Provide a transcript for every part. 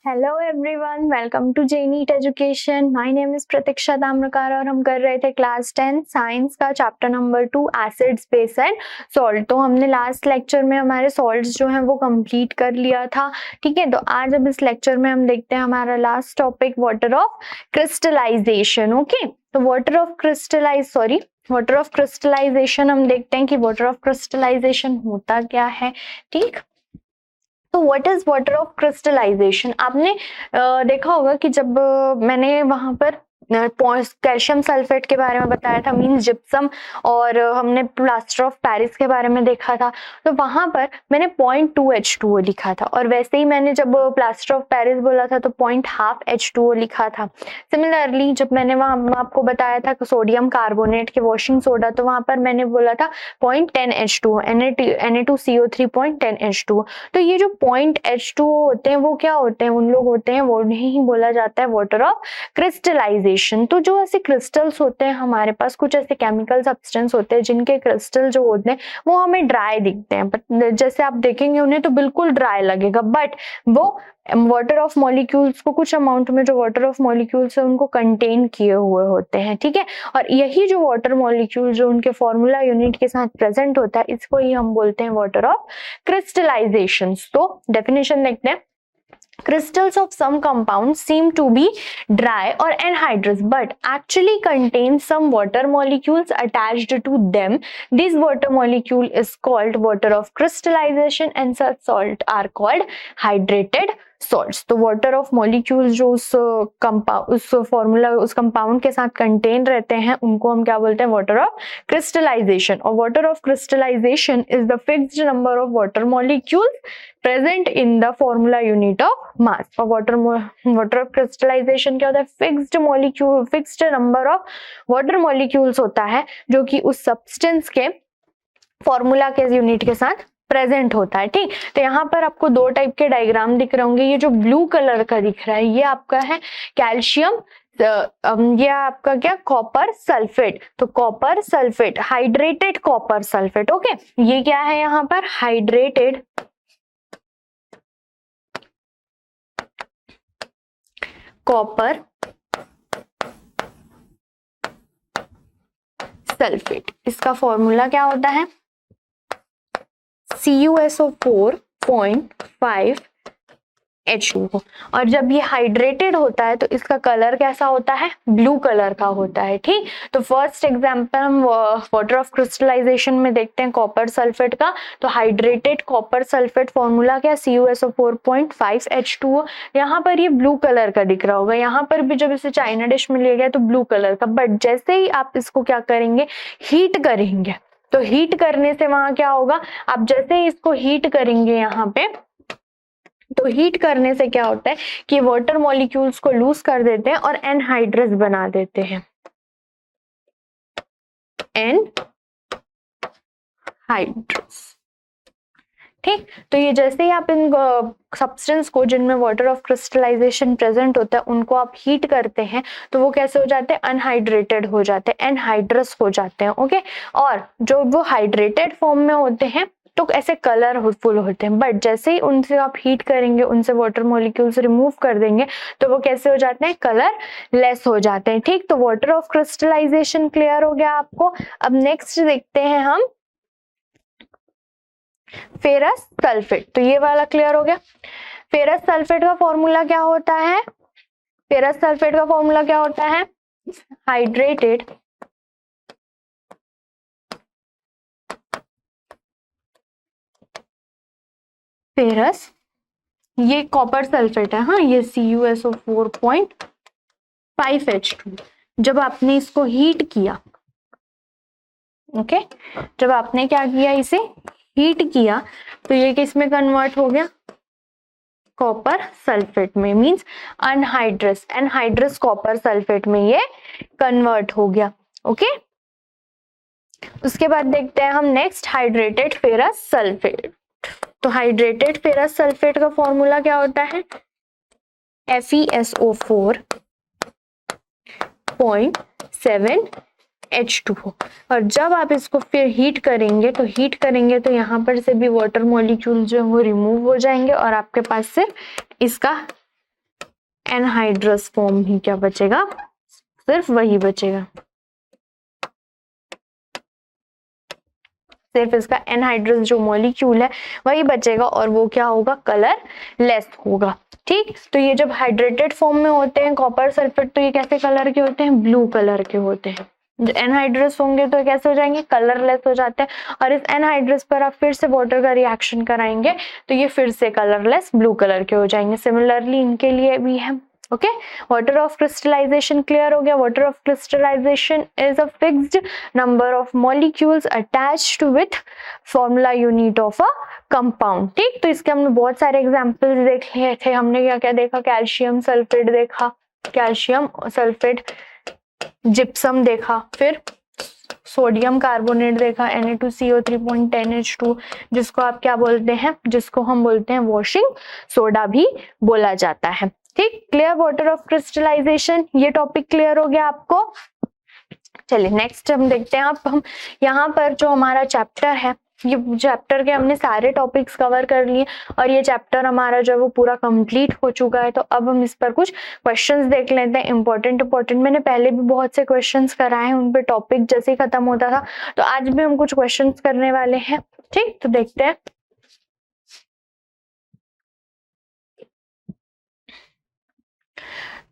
Hello everyone, welcome to Jenit education. My name is Pratiksha Tamrakar और हम कर रहे थे क्लास 10 साइंस का chapter number 2 acids base and salt. तो हमने लास्ट लेक्चर में हमारे सॉल्ट्स जो हैं वो कंप्लीट कर लिया था। ठीक है, तो आज अब इस लेक्चर में हम देखते हैं हमारा last topic water of crystallization. Okay, तो वाटर ऑफ क्रिस्टलाइजेशन हम देखते हैं कि वाटर ऑफ क्रिस्टलाइजेशन होता क्या है। ठीक, तो what is water of crystallization? आपने देखा होगा कि जब मैंने वहां पर कैल्शियम सल्फेट के बारे में बताया था, मींस जिप्सम, और हमने प्लास्टर ऑफ पेरिस के बारे में देखा था, तो वहां पर मैंने 0.2 H2O लिखा था, और वैसे ही मैंने जब प्लास्टर ऑफ पेरिस बोला था तो 0.5 H2O लिखा था। सिमिलरली जब मैंने वहां आपको बताया था सोडियम कार्बोनेट के वॉशिंग सोडा, तो वहां पर मैंने बोला था 0.10 H2O, Na2CO3 0.10 H2O। तो ये जो पॉइंट H2O होते हैं वो क्या होते हैं? उन लोग होते हैं, वो नहीं बोला जाता है वाटर ऑफ क्रिस्टलाइजेशन। तो जो ऐसे क्रिस्टल्स होते हैं हमारे पास, कुछ ऐसे केमिकल सब्सटेंस होते हैं जिनके क्रिस्टल जो होते हैं वो हमें ड्राई दिखते हैं, बट जैसे आप देखेंगे उन्हें तो बिल्कुल ड्राई लगेगा, बट वो वाटर ऑफ मॉलिक्यूल्स को, कुछ अमाउंट में जो वाटर ऑफ मॉलिक्यूल्स है उनको कंटेन किए हुए होते हैं। ठीक है, और यही जो वाटर मॉलिक्यूल जो उनके फॉर्मूला यूनिट के साथ प्रेजेंट होता है, इसको ही हम बोलते हैं वाटर ऑफ क्रिस्टलाइजेशन। तो डेफिनेशन देखते हैं। Crystals of some compounds seem to be dry or anhydrous but actually contain some water molecules attached to them. This water molecule is called water of crystallization and such salt are called hydrated salts. तो water of molecules जो उस formula उस compound के साथ contain रहते हैं उनको हम क्या बोलते हैं? Water of crystallisation. और water of crystallisation is the fixed number of water molecules present in the formula unit of mass. और वाटर ऑफ क्रिस्टलाइजेशन क्या होता है? Fixed number of water molecules होता है जो कि उस सब्सटेंस के फॉर्मूला के यूनिट के साथ प्रेजेंट होता है। ठीक, तो यहाँ पर आपको दो टाइप के डायग्राम दिख रहे होंगे। ये जो ब्लू कलर का दिख रहा है ये आपका है कैल्शियम, ये आपका क्या? Copper sulphate. तो copper sulphate, hydrated copper sulphate. Okay, ये क्या है यहाँ पर? Hydrated copper sulphate. इसका फॉर्मूला क्या होता है? CuSO4.5 H2O। और जब ये हाइड्रेटेड होता है तो इसका कलर कैसा होता है? ब्लू कलर का होता है। ठीक, तो फर्स्ट एग्जांपल हम वाटर ऑफ क्रिस्टलाइजेशन में देखते हैं कॉपर सल्फेट का। तो हाइड्रेटेड कॉपर सल्फेट फॉर्मूला क्या? CuSO4.5 H2O। यहाँ पर ये ब्लू कलर का दिख रहा होगा, यहाँ पर भी जब इसे चाइना डिश में लिया गया तो ब्लू कलर का, बट जैसे ही आप इसको क्या करेंगे? हीट करेंगे, तो हीट करने से वहां क्या होगा? आप जैसे ही इसको हीट करेंगे यहाँ पे, तो हीट करने से क्या होता है कि वाटर मॉलिक्यूल्स को लूज कर देते हैं और एनहाइड्रस बना देते हैं। एनहाइड्रस। ठीक, तो ये जैसे ही आप इन सब्सटेंस को जिनमें वाटर ऑफ क्रिस्टलाइजेशन प्रेजेंट होता है उनको आप हीट करते हैं तो वो कैसे हो जाते हैं? अनहाइड्रेटेड हो जाते हैं, एनहाइड्रस हो जाते हैं। ओके, और जो वो हाइड्रेटेड फॉर्म में होते हैं तो ऐसे कलरफुल होते हैं, बट जैसे ही उनसे आप हीट करेंगे, उनसे वाटर मॉलिक्यूल्स रिमूव कर देंगे तो वो कैसे हो जाते हैं? कलर लेस हो जाते हैं। ठीक, तो वाटर ऑफ क्रिस्टलाइजेशन क्लियर हो गया आपको। अब नेक्स्ट देखते हैं हम फेरस सल्फेट। तो ये वाला क्लियर हो गया। फेरस सल्फेट का फॉर्मूला क्या होता है? फेरस सल्फेट का फॉर्मूला क्या होता है? हाइड्रेटेड फेरस, ये कॉपर सल्फेट है, हाँ, ये CuSO4.5 H2। जब आपने इसको हीट किया, ओके, जब आपने क्या किया? इसे हीट किया तो ये किस में कन्वर्ट हो गया? कॉपर सल्फेट में, means anhydrous, anhydrous copper sulphate में ये कन्वर्ट हो गया। ओके, उसके बाद देखते हैं हम नेक्स्ट हाइड्रेटेड फेरस सल्फेट। तो हाइड्रेटेड फेरस सल्फेट का फॉर्मूला क्या होता है? FeSO4.7 H2O। और जब आप इसको फिर हीट करेंगे तो यहाँ पर से भी वाटर मॉलिक्यूल जो है वो रिमूव हो जाएंगे और आपके पास सिर्फ इसका एनहाइड्रस फॉर्म ही क्या बचेगा, सिर्फ वही बचेगा, सिर्फ इसका एनहाइड्रस जो मॉलिक्यूल है वही बचेगा और वो क्या होगा, कलर लेस होगा। ठीक, तो ये जब हाइड्रेटेड फॉर्म में होते हैं कॉपर सल्फेट तो ये कैसे कलर के होते हैं, ब्लू कलर के होते हैं। एनहाइड्रस होंगे तो कैसे हो जाएंगे, कलरलेस हो जाते हैं। और इस एनहाइड्रस पर आप फिर से वाटर का रिएक्शन कराएंगे तो ये फिर से कलरलेस ब्लू कलर के हो जाएंगे। सिमिलरली इनके लिए भी है। Okay, water of crystallization clear हो गया। Water of crystallisation is a fixed number of molecules attached with formula unit of a compound. ठीक, तो इसके हमने बहुत सारे एग्जांपल्स देख लिए थे। हमने क्या क्या देखा, कैल्शियम सल्फेट देखा, कैल्शियम सल्फेट, जिप्सम देखा, फिर सोडियम कार्बोनेट देखा, Na2CO3.10H2, जिसको आप क्या बोलते हैं, जिसको हम बोलते हैं वॉशिंग सोडा भी बोला जाता है। ठीक, क्लियर वाटर ऑफ क्रिस्टलाइजेशन, ये टॉपिक क्लियर हो गया आपको। चलिए नेक्स्ट हम देखते हैं। अब हम यहाँ पर जो हमारा चैप्टर है, ये चैप्टर के हमने सारे टॉपिक्स कवर कर लिए और ये चैप्टर हमारा जो है वो पूरा कंप्लीट हो चुका है। तो अब हम इस पर कुछ क्वेश्चंस देख लेते हैं इंपॉर्टेंट। मैंने पहले भी बहुत से क्वेश्चंस कराए हैं, उन पे टॉपिक जैसे ही खत्म होता था, तो आज भी हम कुछ क्वेश्चंस करने वाले हैं। ठीक, तो देखते हैं।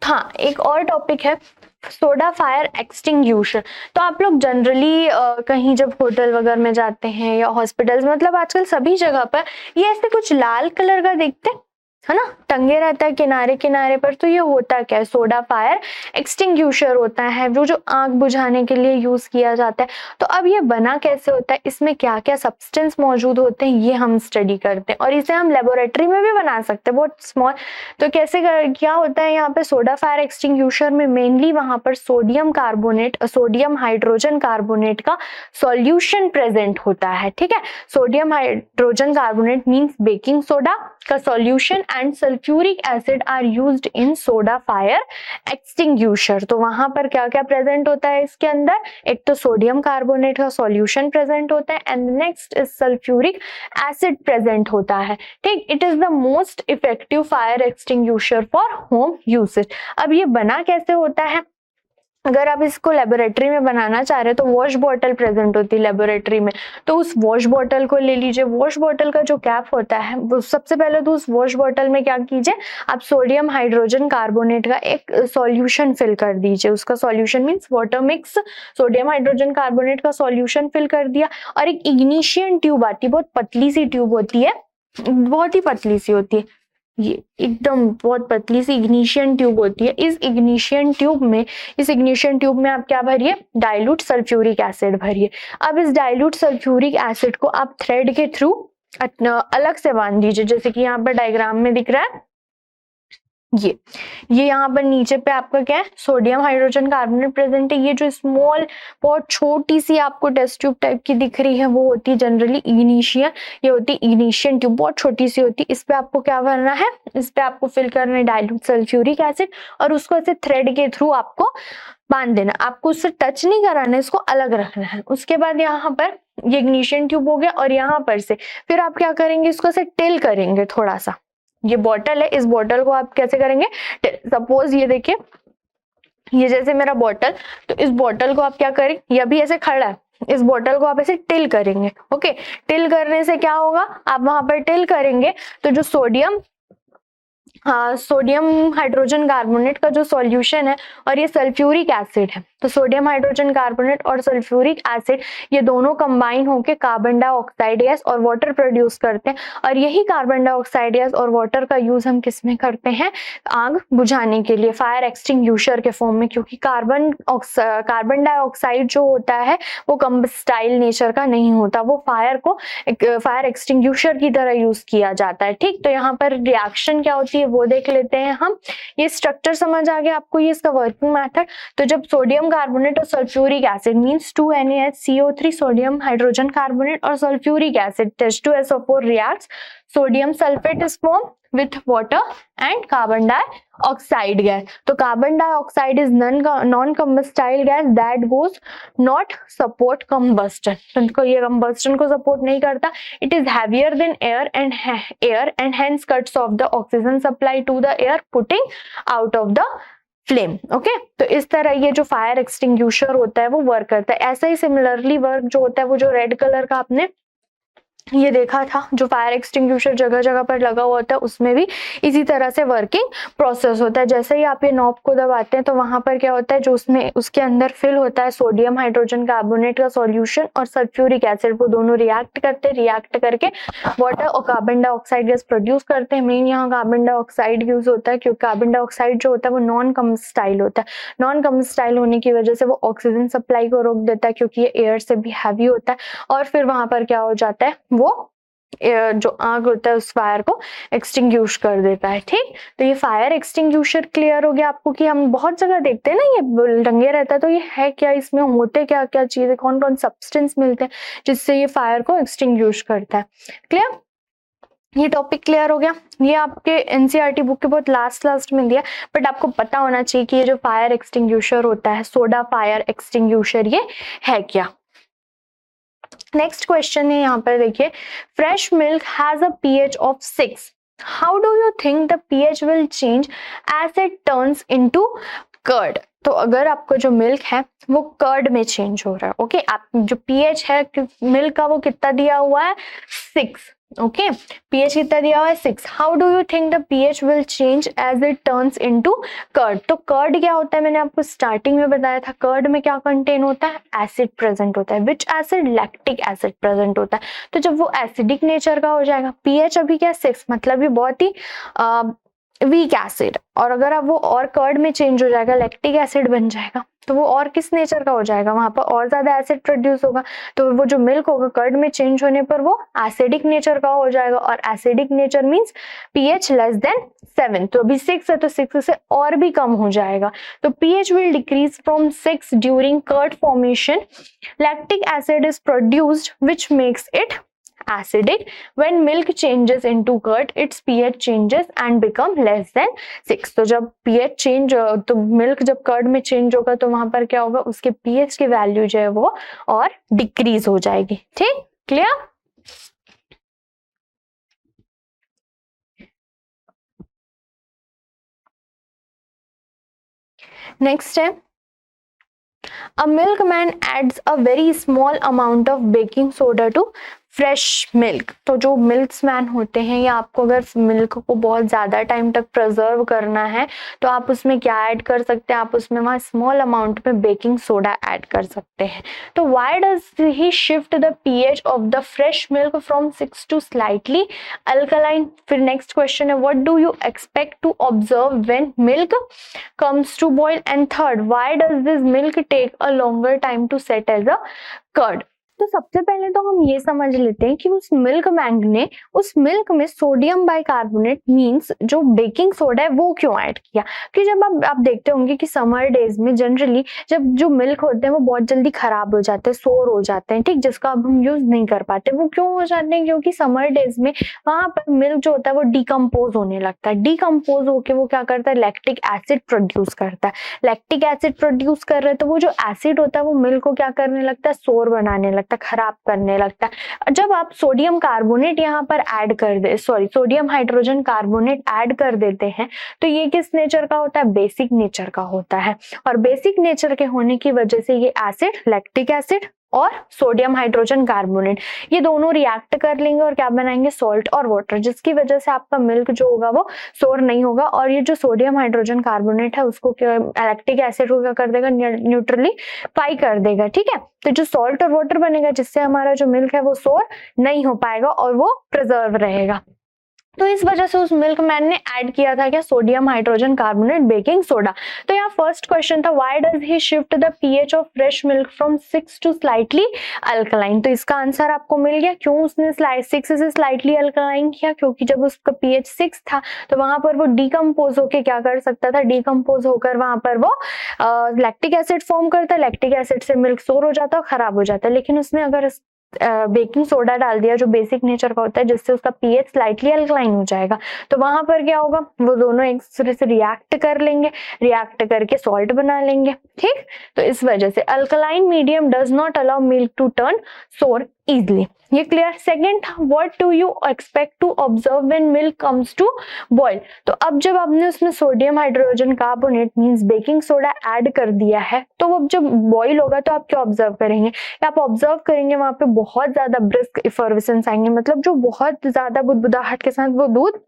हाँ, एक और टॉपिक है सोडा फायर एक्सटिंग्यूशर। तो आप लोग जनरली कहीं जब होटल वगैरह में जाते हैं या हॉस्पिटल्स, मतलब आजकल सभी जगह पर ये ऐसे कुछ लाल कलर का देखते हैं, है ना, टंगे रहता है किनारे किनारे पर। तो ये होता क्या है, सोडा फायर एक्सटिंग्यूशर होता है, वो जो आग बुझाने के लिए यूज किया जाता है। तो अब ये बना कैसे होता है, इसमें क्या क्या सब्सटेंस मौजूद होते हैं, ये हम स्टडी करते हैं। और इसे हम लेबोरेटरी में भी बना सकते हैं, बहुत स्मॉल। तो कैसे क्या होता है यहाँ पे, सोडा फायर एक्सटिंग्यूशर में मेनली वहां पर sodium carbonate, sodium hydrogen carbonate का सॉल्यूशन प्रेजेंट होता है। ठीक है, sodium hydrogen carbonate means baking soda का solution and sulphuric acid are used in soda fire extinguisher. तो वहां पर क्या क्या प्रेजेंट होता है इसके अंदर, एक तो सोडियम कार्बोनेट का सॉल्यूशन प्रेजेंट होता है and next is sulphuric acid present होता है। ठीक, it is the most effective fire extinguisher for home usage. अब ये बना कैसे होता है, अगर आप इसको लेबोरेटरी में बनाना चाह रहे हो तो वॉश बॉटल प्रेजेंट होती है लेबोरेटरी में। तो उस वॉश बॉटल को ले लीजिए। वॉश बॉटल का जो कैप होता है, वो सबसे पहले तो उस वॉश बॉटल में क्या कीजिए, आप सोडियम हाइड्रोजन कार्बोनेट का एक सॉल्यूशन फिल कर दीजिए। उसका solution means water mix, sodium hydrogen carbonate का सॉल्यूशन फिल कर दिया। और एक इग्निशियन ट्यूब आती है, बहुत पतली सी ट्यूब होती है, बहुत ही पतली सी होती है, ये एकदम बहुत पतली सी इग्निशियन ट्यूब होती है। इस इग्निशियन ट्यूब में आप क्या भरिए, डाइल्यूट सल्फ्यूरिक एसिड भरिए। अब इस डाइल्यूट सल्फ्यूरिक एसिड को आप थ्रेड के थ्रू अलग से बांध दीजिए, जैसे कि यहाँ पर डायग्राम में दिख रहा है। ये यहाँ पर नीचे पे आपका क्या है, सोडियम हाइड्रोजन कार्बोनेट प्रेजेंट है। ये जो स्मॉल बहुत छोटी सी आपको टेस्ट ट्यूब टाइप की दिख रही है, वो होती है जनरली इग्निशियन, ये होती है इग्निशियन ट्यूब, बहुत छोटी सी होती है। इस पे आपको क्या करना है, इस पे आपको फिल करना है डाइल्यूट सल्फ्यूरिक एसिड और उसको ऐसे थ्रेड के थ्रू आपको बांध देना। आपको उससे टच नहीं कराना, इसको अलग रखना है। उसके बाद यहाँ पर ये इग्निशियन ट्यूब हो गया और यहाँ पर से फिर आप क्या करेंगे, इसको ऐसे टिल करेंगे थोड़ा सा। ये बॉटल है, इस बॉटल को आप कैसे करेंगे, सपोज ये देखिए, ये जैसे मेरा बॉटल, तो इस बॉटल को आप क्या करें, ये अभी ऐसे खड़ा है, इस बॉटल को आप ऐसे टिल करेंगे। ओके, टिल करने से क्या होगा, आप वहां पर टिल करेंगे तो जो सोडियम हाइड्रोजन कार्बोनेट का जो सॉल्यूशन है और ये सल्फ्यूरिक एसिड है, तो सोडियम हाइड्रोजन कार्बोनेट और सल्फ्यूरिक एसिड ये दोनों कंबाइन होकर कार्बन डाइऑक्साइड गैस और वाटर प्रोड्यूस करते हैं। और यही कार्बन डाइऑक्साइड गैस और वाटर का यूज हम किस में करते हैं, आग बुझाने के लिए, फायर एक्सटिंग्यूशर के फॉर्म में। क्योंकि कार्बन डाइऑक्साइड जो होता है वो कंबस्टाइल नेचर का नहीं होता, वो फायर को फायर एक्सटिंग्यूशर की तरह यूज किया जाता है। ठीक, तो यहाँ पर रिएक्शन क्या होती है वो देख लेते हैं हम। ये स्ट्रक्चर समझ आ गया आपको, ये इसका वर्किंग मेथड। तो जब सोडियम कार्बोनेट और sulphuric acid means 2NaHCO3 sodium hydrogen carbonate और sulphuric acid H2SO4 reacts, sodium sulfate is formed with water and carbon dioxide gas. तो carbon dioxide is non-combustible gas that goes not support combustion. तो ये combustion को support नहीं करता. It is heavier than air and hence cuts off the oxygen supply to the air, putting out of the flame. Okay, तो इस तरह ये जो फायर एक्सटिंग्यूशर होता है वो वर्क करता है. ऐसा ही सिमिलरली वर्क जो होता है वो जो रेड कलर का आपने ये देखा था, जो फायर एक्सटिंग्विशर जगह जगह पर लगा हुआ होता है, उसमें भी इसी तरह से वर्किंग प्रोसेस होता है. जैसे ही आप ये नॉब को दबाते हैं तो वहां पर क्या होता है, जो उसमें उसके अंदर फिल होता है सोडियम हाइड्रोजन कार्बोनेट का सॉल्यूशन और सल्फ्यूरिक एसिड, वो दोनों रिएक्ट करते हैं. रिएक्ट करके वाटर और कार्बन डाइऑक्साइड गैस प्रोड्यूस करते हैं. मेन यहाँ कार्बन डाइऑक्साइड यूज होता है क्योंकि कार्बन डाइऑक्साइड जो होता है वो नॉन कम्बस्टाइल होता है. नॉन कम्बस्टाइल होने की वजह से वो ऑक्सीजन सप्लाई को रोक देता है क्योंकि ये एयर से भी हैवी होता है. और फिर वहां पर क्या हो जाता है, वो जो आग होता है उस फायर को एक्सटिंग्विश कर देता है. ठीक, तो ये फायर एक्सटिंग्विशर क्लियर हो गया आपको कि हम बहुत जगह देखते हैं ना ये टंगे रहता है. तो ये है क्या, इसमें होते क्या क्या चीजें, कौन कौन सब्सटेंस मिलते हैं जिससे ये फायर को एक्सटिंग्विश करता है. क्लियर, ये टॉपिक क्लियर हो गया. ये आपके एनसीईआरटी बुक के बहुत लास्ट में दिया, बट आपको पता होना चाहिए कि ये जो फायर एक्सटिंग्विशर होता है, सोडा फायर एक्सटिंग्विशर, ये है क्या. नेक्स्ट क्वेश्चन है यहाँ पर देखिए, fresh milk has a pH of 6. How do you think the pH will change as it turns into curd. तो अगर आपको जो मिल्क है वो कर्ड में चेंज हो रहा है. ओके, आप जो पीएच है मिल्क का वो कितना दिया हुआ है, 6. ओके, पीएच कितना दिया हुआ है, 6. How do you think the pH will change as it turns into curd. तो कर्ड क्या होता है, मैंने आपको स्टार्टिंग में बताया था. कर्ड में क्या कंटेन होता है, एसिड प्रेजेंट होता है. विच एसिड, लैक्टिक एसिड प्रेजेंट होता है. तो जब वो एसिडिक नेचर का हो जाएगा, पीएच अभी क्या 6, मतलब ये बहुत ही वीक एसिड, और अगर अब वो और कर्ड में चेंज हो जाएगा, लैक्टिक एसिड बन जाएगा, तो वो और किस नेचर का हो जाएगा, वहां पर और ज्यादा एसिड प्रोड्यूस होगा. तो वो जो मिल्क होगा कर्ड में चेंज होने पर वो एसिडिक नेचर का हो जाएगा, और acidic nature means pH less than 7. तो अभी 6 है तो 6 से और भी कम हो जाएगा. तो pH will decrease from 6 during curd formation. Lactic acid is produced which makes it acidic. When milk changes into curd, its pH changes and become less than 6. तो जब pH चेंज, तो मिल्क जब कर्ड में change होगा तो वहां पर क्या होगा, उसके pH की वैल्यू जो है वो और डिक्रीज हो जाएगी. ठीक, क्लियर. नेक्स्ट है, a milkman adds a very small amount of baking soda to fresh milk. तो जो मिल्कमैन होते हैं, या आपको अगर मिल्क को बहुत ज्यादा टाइम तक प्रिजर्व करना है तो आप उसमें क्या ऐड कर सकते हैं, आप उसमें वहां स्मॉल अमाउंट में बेकिंग सोडा ऐड कर सकते हैं. तो why does he shift the pH of the fresh milk from 6 to slightly alkaline. फिर नेक्स्ट क्वेश्चन है, what do you expect to observe when milk comes to boil. And third, why does this milk take a longer time to set as a curd. तो सबसे पहले तो हम ये समझ लेते हैं कि उस मिल्क मैन ने उस मिल्क में सोडियम बाइकार्बोनेट मींस जो बेकिंग सोडा है वो क्यों ऐड किया. कि जब आप देखते होंगे कि समर डेज में जनरली जब जो मिल्क होते हैं वो बहुत जल्दी खराब हो जाते हैं, सोर हो जाते हैं, ठीक, जिसका अब हम यूज नहीं कर पाते. वो क्यों हो जाते हैं, क्योंकि समर डेज में वहां पर मिल्क जो होता है वो डिकम्पोज होने लगता है. डिकम्पोज होके वो क्या करता है, लैक्टिक एसिड प्रोड्यूस करता है. लैक्टिक एसिड प्रोड्यूस कर रहे हैं तो वो जो एसिड होता है वो मिल्क को क्या करने लगता है, सोर बनाने लगता है, खराब करने लगता है. जब आप सोडियम कार्बोनेट यहाँ पर ऐड कर दे, सोडियम हाइड्रोजन कार्बोनेट ऐड कर देते हैं तो ये किस नेचर का होता है, बेसिक नेचर का होता है. और बेसिक नेचर के होने की वजह से ये एसिड, लैक्टिक एसिड और सोडियम हाइड्रोजन कार्बोनेट, ये दोनों रिएक्ट कर लेंगे और क्या बनाएंगे, सॉल्ट और वाटर, जिसकी वजह से आपका मिल्क जो होगा वो सोर नहीं होगा. और ये जो सोडियम हाइड्रोजन कार्बोनेट है उसको लैक्टिक एसिड को क्या कर देगा, न्यूट्रलीफाई कर देगा. ठीक है, तो जो सॉल्ट और वाटर बनेगा जिससे हमारा जो मिल्क है वो सोर नहीं हो पाएगा और वो प्रिजर्व रहेगा. तो इस वजह से उस मिल्कमैन ने ऐड किया था क्या, sodium hydrogen carbonate baking soda. तो यहाँ फर्स्ट क्वेश्चन था, why does he shift the pH of fresh milk from 6 to slightly alkaline. तो इसका आंसर आपको मिल गया. क्यों उसने 6 से स्लाइटली अल्कलाइन किया, क्योंकि जब उसका पीएच 6 था तो वहां पर वो डिकम्पोज होकर क्या कर सकता था, डिकम्पोज होकर वहां पर वो लैक्टिक एसिड फॉर्म करता है. लैक्टिक एसिड से मिल्क सोर हो जाता है, खराब हो जाता है. लेकिन उसने अगर बेकिंग सोडा डाल दिया जो बेसिक नेचर का होता है, जिससे उसका पीएच स्लाइटली अल्कलाइन हो जाएगा। तो वहां पर क्या होगा, वो दोनों एक दूसरे से रिएक्ट कर लेंगे, रिएक्ट करके सॉल्ट बना लेंगे। ठीक, तो इस वजह से alkaline medium does not allow milk to turn sour easily. ये clear. Second, what do you expect to observe when milk comes to boil. तो अब जब आपने उसमें sodium hydrogen carbonate means baking soda add कर दिया है, तो वो जब बॉईल होगा तो आप क्या ऑब्जर्व करेंगे, आप ऑब्जर्व करेंगे वहां पे बहुत ज्यादा ब्रिस्क इफर्वेसेंस आएंगे, मतलब जो बहुत ज्यादा बुदबुदाहट के साथ वो दूध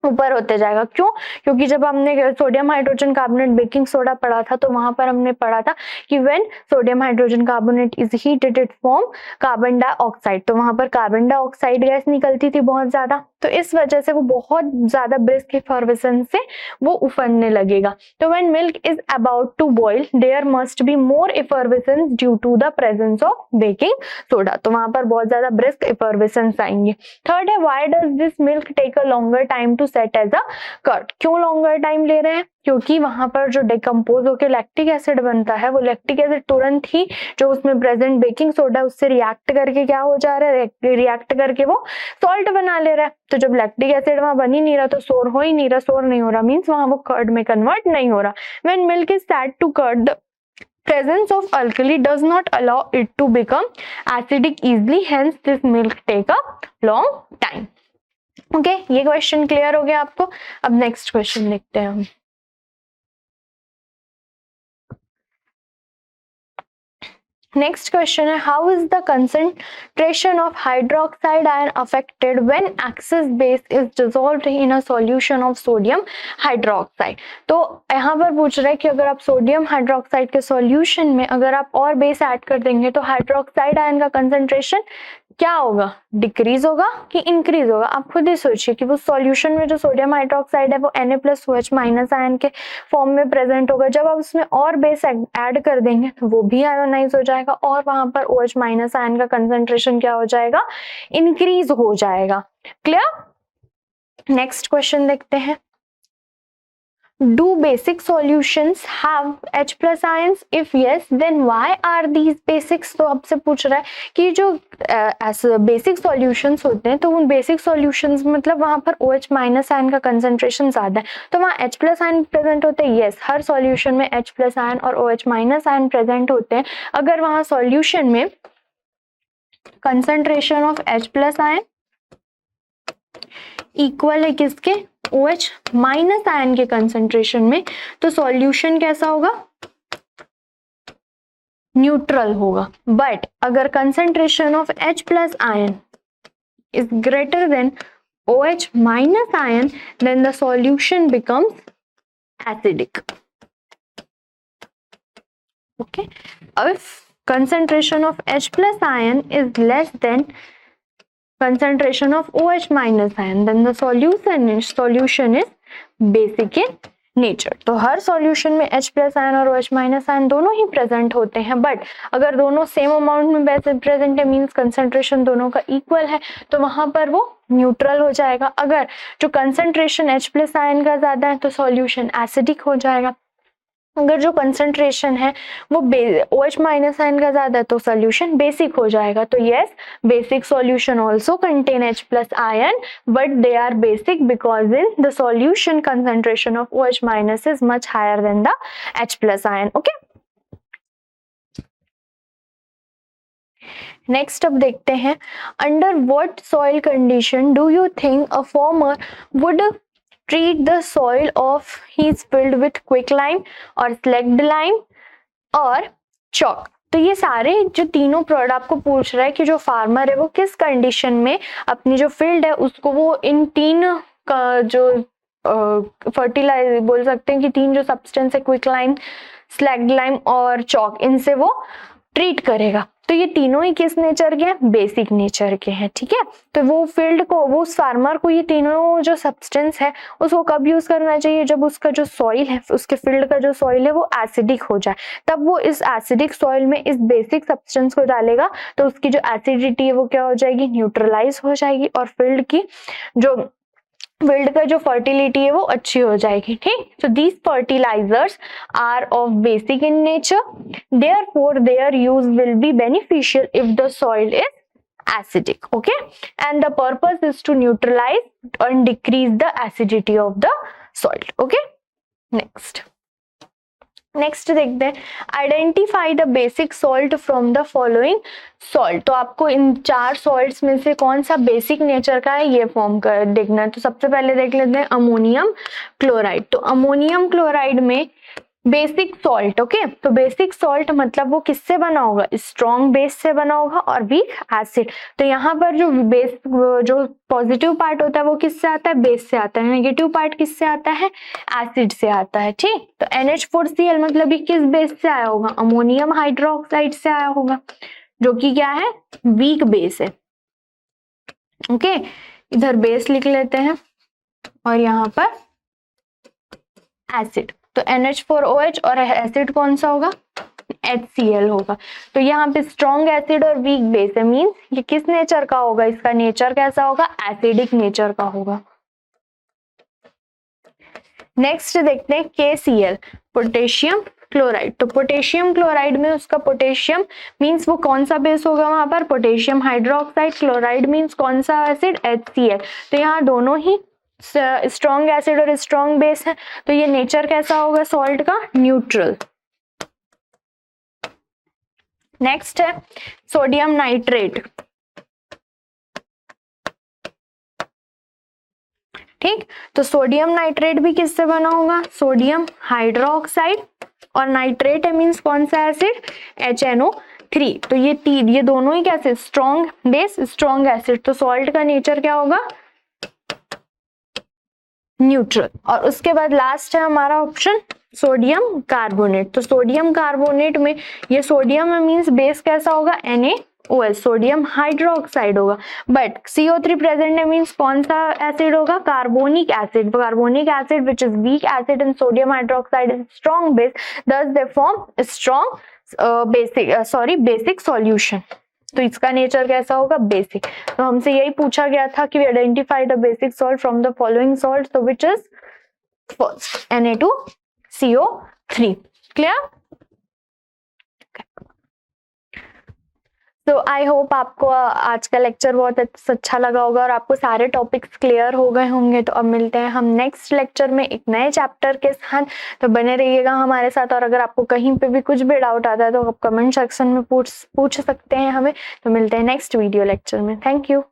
ऊपर होते जाएगा। क्यों? क्योंकि जब हमने sodium hydrogen carbonate baking soda पढ़ा था, तो वहां पर हमने पढ़ा था कि when sodium hydrogen carbonate is heated it form carbon dioxide, तो वहां पर कार्बन डाइऑक्साइड गैस निकलती थी बहुत ज्यादा, तो इस वजह से वो बहुत ज्यादा ब्रिस्क इफर्वेसेंस से वो उफनने लगेगा। तो when milk is about to boil there must be more effervescence due to the presence of baking soda, तो वहां पर बहुत ज्यादा ब्रिस्क इफर्वेसेंस आएंगे। थर्ड है, why does this milk take a longer time to set as a curd. क्यों longer time ले रहे हैं? क्योंकि वहां पर जो डिकम्पोज होकर लैक्टिक एसिड बनता है, वो लैक्टिक एसिड तुरंत ही जो उसमें प्रेजेंट बेकिंग सोडा उससे रिएक्ट करके क्या हो जा रहा है, रिएक्ट करके वो सॉल्ट बना ले रहा है। तो जब लैक्टिक एसिड वहां बन ही नहीं रहा तो सोर हो ही नहीं रहा, सोर नहीं हो रहा मीन्स वहां वो कर्ड में कन्वर्ट नहीं हो रहा। When milk is set to curd, the presence of alkali does not allow it to become acidic easily, hence this milk take a long time. Okay, ये क्वेश्चन क्लियर हो गया आपको। अब नेक्स्ट क्वेश्चन देखते हैं हम। नेक्स्ट क्वेश्चन है, how is the concentration of hydroxide ion affected when excess base is dissolved in a solution of sodium hydroxide. तो यहाँ पर पूछ रहा है कि अगर आप सोडियम हाइड्रोक्साइड के सॉल्यूशन में अगर आप और बेस ऐड कर देंगे तो हाइड्रोक्साइड आयन का कंसंट्रेशन क्या होगा, डिक्रीज होगा कि इंक्रीज होगा। आप खुद ही सोचिए कि वो सॉल्यूशन में जो सोडियम हाइड्रोक्साइड है वो Na+OH- आयन के फॉर्म में प्रेजेंट होगा, जब आप उसमें और बेस ऐड कर देंगे तो वो भी आयोनाइज हो जाएगा और वहां पर OH- आयन का कंसंट्रेशन क्या हो जाएगा, इंक्रीज हो जाएगा। क्लियर। नेक्स्ट क्वेश्चन देखते हैं, do basic solutions have H+ ions? If yes, then why are these basics? तो आपसे पूछ रहा है कि जो बेसिक सॉल्यूशंस होते हैं, तो उन बेसिक सॉल्यूशंस मतलब वहां पर OH- आयन का कंसंट्रेशन ज्यादा है, तो वहां H+ आयन प्रेजेंट होते हैं। यस, हर सॉल्यूशन में H+ आयन और OH- आयन प्रेजेंट होते हैं। अगर वहां सॉल्यूशन में concentration of H+ ion equal है किसके, OH- आयन के कंसंट्रेशन में, तो सॉल्यूशन कैसा होगा, न्यूट्रल होगा। बट अगर concentration of H+ ion is greater than OH- ion, then the solution becomes acidic. Okay, if concentration of H+ ion is less than concentration of OH- ion, then the solution is basic in nature. तो हर solution में H+ ion और OH- ion दोनों ही present होते हैं, but अगर दोनों same amount में वैसे प्रेजेंट है मींस कंसंट्रेशन दोनों का इक्वल है, तो वहां पर वो न्यूट्रल हो जाएगा। अगर जो कंसंट्रेशन H+ आयन का ज्यादा है तो सॉल्यूशन एसिडिक हो जाएगा। अगर जो कंसंट्रेशन है वो OH- आयन का ज्यादा है तो सॉल्यूशन बेसिक हो जाएगा। तो yes, basic solution also contain H+ ion, but they are basic because in the solution concentration of OH- is much higher than the H+ ion. Okay, next अब देखते हैं, under what soil condition do you think a farmer would treat the soil of he's filled with quicklime or slacked lime और chalk। तो ये सारे जो तीनों product आपको पूछ रहा है कि जो फार्मर है वो किस कंडीशन में अपनी जो फील्ड है उसको वो इन तीन का जो फर्टिलाइजर बोल सकते हैं कि तीन जो सब्सटेंस है, क्विकलाइम, स्लैग्ड लाइम और चॉक, इनसे वो ट्रीट करेगा। तो ये तीनों ही किस नेचर के हैं, बेसिक नेचर के हैं। ठीक है, तो वो फील्ड को, वो उस फार्मर को ये तीनों जो सब्सटेंस है उसको कब यूज करना चाहिए, जब उसका जो सॉइल है, उसके फील्ड का जो सॉइल है वो एसिडिक हो जाए, तब वो इस एसिडिक सॉइल में इस बेसिक सब्सटेंस को डालेगा, तो उसकी जो एसिडिटी है वो क्या हो जाएगी, न्यूट्रलाइज हो जाएगी और फील्ड की जो फील्ड का जो फर्टिलिटी है वो अच्छी हो जाएगी। ठीक, so these fertilizers are of basic in nature, therefore their use will be beneficial if the soil is acidic. Okay, and the purpose is to neutralize and decrease the acidity of the salt. Okay, next देखते हैं, identify the basic salt from the following salt. तो आपको इन 4 salts में से कौन सा basic nature का है ये फॉर्म कर देखना है। तो सबसे पहले देख लेते हैं अमोनियम क्लोराइड। तो अमोनियम क्लोराइड में बेसिक सॉल्ट, ओके, तो बेसिक सॉल्ट मतलब वो किससे बना होगा, स्ट्रॉन्ग बेस से बना होगा और वीक एसिड। तो यहाँ पर जो बेस, जो पॉजिटिव पार्ट होता है वो किससे आता है, बेस से आता है, नेगेटिव पार्ट किससे आता है, एसिड से आता है। ठीक, तो NH4Cl मतलब ये किस बेस से आया होगा, अमोनियम हाइड्रोक्साइड से आया होगा, जो कि क्या है, वीक बेस है। ओके, इधर बेस लिख लेते हैं और यहाँ पर एसिड। तो NH4OH और एसिड कौन सा होगा, HCl होगा। तो यहाँ पे स्ट्रॉन्ग एसिड और वीक बेस है, मींस ये किस नेचर का होगा, इसका नेचर कैसा होगा, एसिडिक नेचर का होगा। नेक्स्ट देखते हैं KCl, पोटेशियम क्लोराइड। तो पोटेशियम क्लोराइड में उसका पोटेशियम मींस वो कौन सा बेस होगा, वहां पर पोटेशियम हाइड्रोक्साइड, क्लोराइड मींस कौन सा एसिड, HCl। तो यहाँ दोनों ही स्ट्रॉन्ग एसिड और स्ट्रॉन्ग बेस है, तो ये नेचर कैसा होगा सॉल्ट का, न्यूट्रल। नेक्स्ट है सोडियम नाइट्रेट। ठीक, तो सोडियम नाइट्रेट भी किससे बना होगा, सोडियम हाइड्रोक्साइड और नाइट्रेट है मींस कौन सा एसिड, HNO3। तो ये दोनों ही कैसे, स्ट्रॉन्ग बेस स्ट्रॉन्ग एसिड। तो सॉल्ट का नेचर क्या होगा, न्यूट्रल। और उसके बाद लास्ट है हमारा ऑप्शन सोडियम कार्बोनेट। तो सोडियम कार्बोनेट में ये सोडियम मींस बेस कैसा होगा, NaOH, सोडियम हाइड्रोक्साइड होगा, बट CO3 प्रेजेंट है मींस कौन सा एसिड होगा, carbonic acid. Carbonic acid which is weak acid and sodium hydroxide is strong base, thus they form strong basic solution. तो इसका nature कैसा होगा, बेसिक। तो हमसे यही पूछा गया था कि identify the basic salt from the following salt, तो which is first Na2CO3। Clear. तो आई होप आपको आज का लेक्चर बहुत अच्छा लगा होगा और आपको सारे टॉपिक्स क्लियर हो गए होंगे। तो अब मिलते हैं हम नेक्स्ट लेक्चर में एक नए चैप्टर के साथ। तो बने रहिएगा हमारे साथ, और अगर आपको कहीं पे भी कुछ भी डाउट आता है तो आप कमेंट सेक्शन में पूछ सकते हैं हमें। तो मिलते हैं नेक्स्ट वीडियो लेक्चर में। Thank you.